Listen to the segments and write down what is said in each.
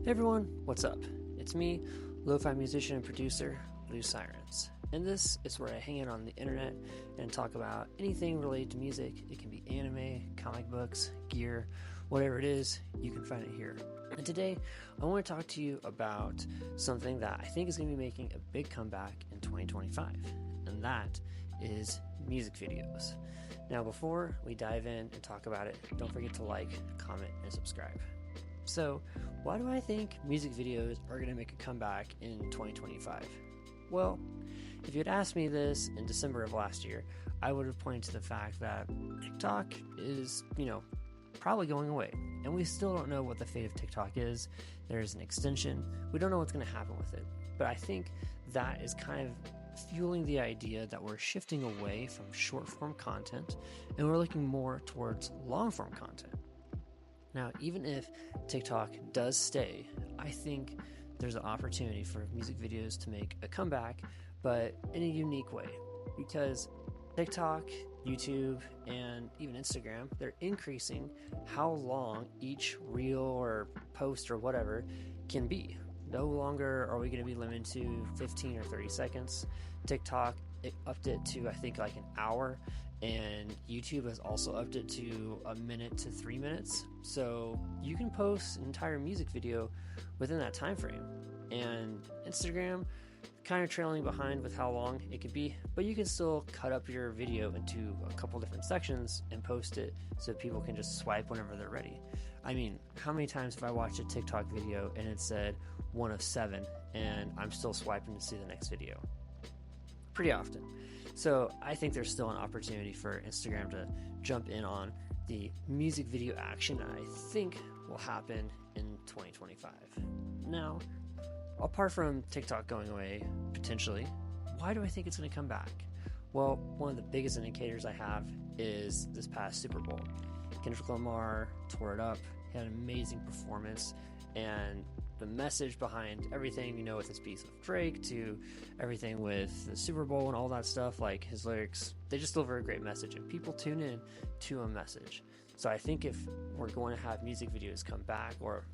Hey everyone, what's up? It's me, lo-fi musician and producer, Sirens. And this is where I hang out on the internet and talk about anything related to music. It can be anime, comic books, gear, whatever it is, you can find it here. And today, I want to talk to you about something that I think is going to be making a big comeback in 2025, and that is music videos. Now, before we dive in and talk about it, don't forget to like, comment, and subscribe. So, why do I think music videos are going to make a comeback in 2025? Well, if you had asked me this in December of last year, I would have pointed to the fact that TikTok is, probably going away. And we still don't know what the fate of TikTok is. There's an extension. We don't know what's going to happen with it. But I think that is kind of fueling the idea that we're shifting away from short form content and we're looking more towards long form content. Now, even if TikTok does stay, I think there's an opportunity for music videos to make a comeback, but in a unique way, because TikTok, YouTube, and even Instagram, they're increasing how long each reel or post or whatever can be. No longer are we going to be limited to 15 or 30 seconds. TikTok, it upped it to, I think, like an hour, and YouTube has also upped it to a minute to 3 minutes. So you can post an entire music video within that time frame. And Instagram, kind of trailing behind with how long it could be, but you can still cut up your video into a couple different sections and post it so people can just swipe whenever they're ready. I mean, how many times have I watched a TikTok video and it said 1 of 7 and I'm still swiping to see the next video? Pretty often. So I think there's still an opportunity for Instagram to jump in on the music video action that I think will happen in 2025. Now, apart from TikTok going away, potentially, why do I think it's going to come back? Well, one of the biggest indicators I have is this past Super Bowl. Kendrick Lamar tore it up, had an amazing performance, and the message behind everything, with his piece of Drake to everything with the Super Bowl and all that stuff, like his lyrics, they just deliver a great message, and people tune in to a message. So I think if we're going to have music videos come back or,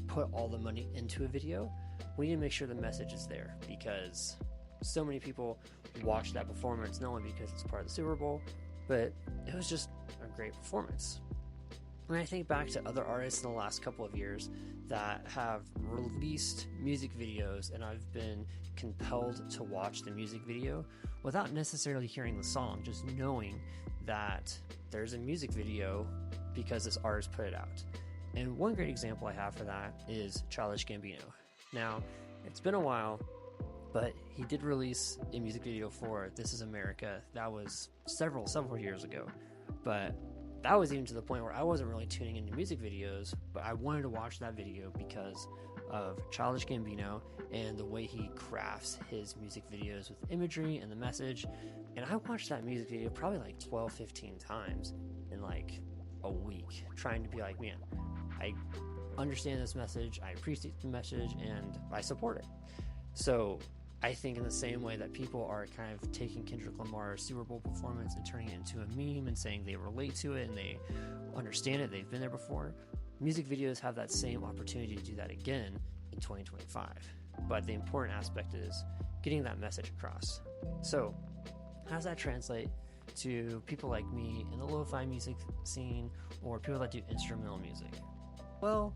put all the money into a video, we need to make sure the message is there, because so many people watch that performance not only because it's part of the Super Bowl, but it was just a great performance. When I think back to other artists in the last couple of years that have released music videos and I've been compelled to watch the music video without necessarily hearing the song, just knowing that there's a music video because this artist put it out. And one great example I have for that is Childish Gambino. Now, it's been a while, but he did release a music video for This Is America. That was several years ago. But that was even to the point where I wasn't really tuning into music videos, but I wanted to watch that video because of Childish Gambino and the way he crafts his music videos with imagery and the message. And I watched that music video probably like 12, 15 times in like a week, trying to be like, man, I understand this message, I appreciate the message, and I support it. So I think in the same way that people are kind of taking Kendrick Lamar's Super Bowl performance and turning it into a meme and saying they relate to it and they understand it, they've been there before, music videos have that same opportunity to do that again in 2025. But the important aspect is getting that message across. So how does that translate to people like me in the lo-fi music scene or people that do instrumental music? Well,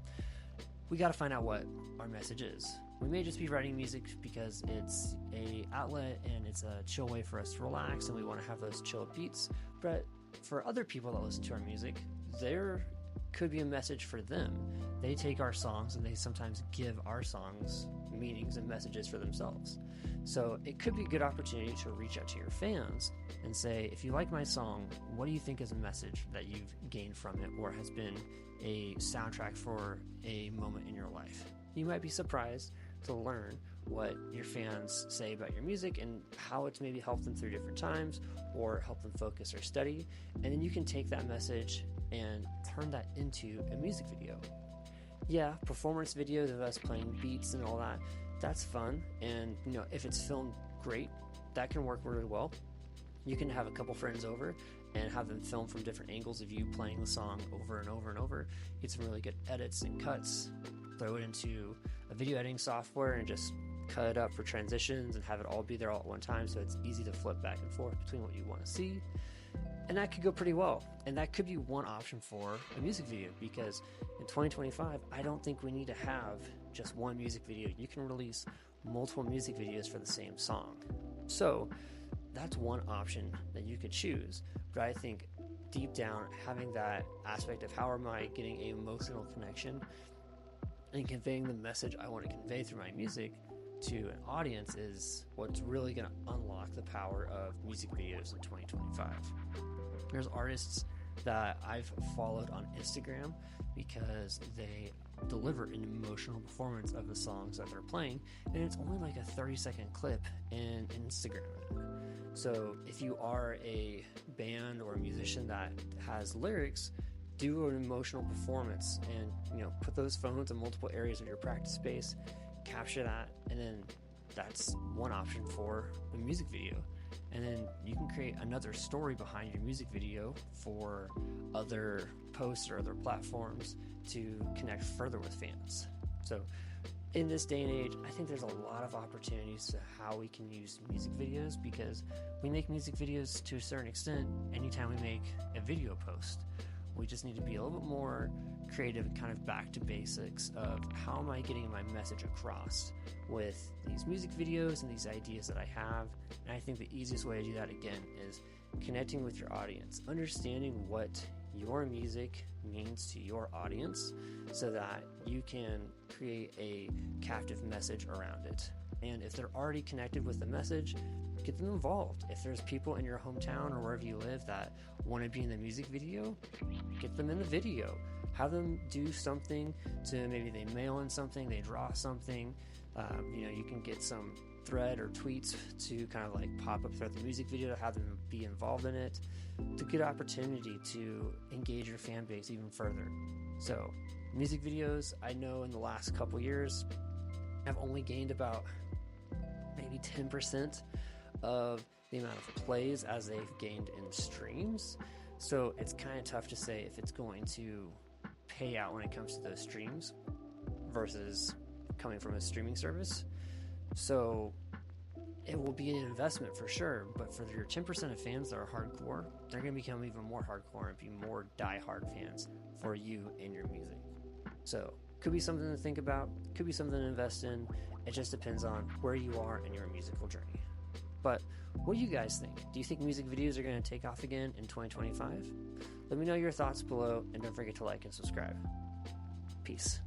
we got to find out what our message is. We may just be writing music because it's a outlet and it's a chill way for us to relax and we want to have those chill beats. But for other people that listen to our music, there could be a message for them. They take our songs and they sometimes give our songs meanings and messages for themselves. So it could be a good opportunity to reach out to your fans and say, if you like my song, what do you think is a message that you've gained from it or has been a soundtrack for a moment in your life? You might be surprised to learn what your fans say about your music and how it's maybe helped them through different times or helped them focus or study. And then you can take that message and turn that into a music video. Yeah, performance videos of us playing beats and all that, that's fun. And, if it's filmed great, that can work really well. You can have a couple friends over and have them film from different angles of you playing the song over and over and over. Get some really good edits and cuts. throw it into a video editing software and just cut it up for transitions and have it all be there all at one time, so it's easy to flip back and forth between what you want to see. And that could go pretty well. And that could be one option for a music video, because in 2025, I don't think we need to have just one music video. You can release multiple music videos for the same song. So that's one option that you could choose. But I think deep down, having that aspect of how am I getting an emotional connection and conveying the message I want to convey through my music to an audience is what's really going to unlock the power of music videos in 2025. There's artists that I've followed on Instagram because they deliver an emotional performance of the songs that they're playing, and it's only like a 30-second clip in Instagram. So if you are a band or a musician that has lyrics, do an emotional performance and put those phones in multiple areas of your practice space, capture that, and then that's one option for a music video. And then you can create another story behind your music video for other posts or other platforms to connect further with fans. So in this day and age, I think there's a lot of opportunities to how we can use music videos, because we make music videos to a certain extent anytime we make a video post. We just need to be a little bit more creative and kind of back to basics of how am I getting my message across with these music videos and these ideas that I have. And I think the easiest way to do that, again, is connecting with your audience, understanding what your music means to your audience so that you can create a captive message around it. And if they're already connected with the message, get them involved. If there's people in your hometown or wherever you live that want to be in the music video, get them in the video. Have them do something to, maybe they mail in something, they draw something. You can get some thread or tweets to kind of like pop up throughout the music video to have them be involved in it. It's a good opportunity to engage your fan base even further. So music videos, I know in the last couple years, I've only gained about maybe 10% of the amount of plays as they've gained in streams. So it's kind of tough to say if it's going to pay out when it comes to those streams versus coming from a streaming service. So it will be an investment for sure, but for your 10% of fans that are hardcore, they're going to become even more hardcore and be more die-hard fans for you and your music. So could be something to think about, could be something to invest in. It just depends on where you are in your musical journey. But what do you guys think? Do you think music videos are going to take off again in 2025? Let me know your thoughts below, and don't forget to like and subscribe. Peace.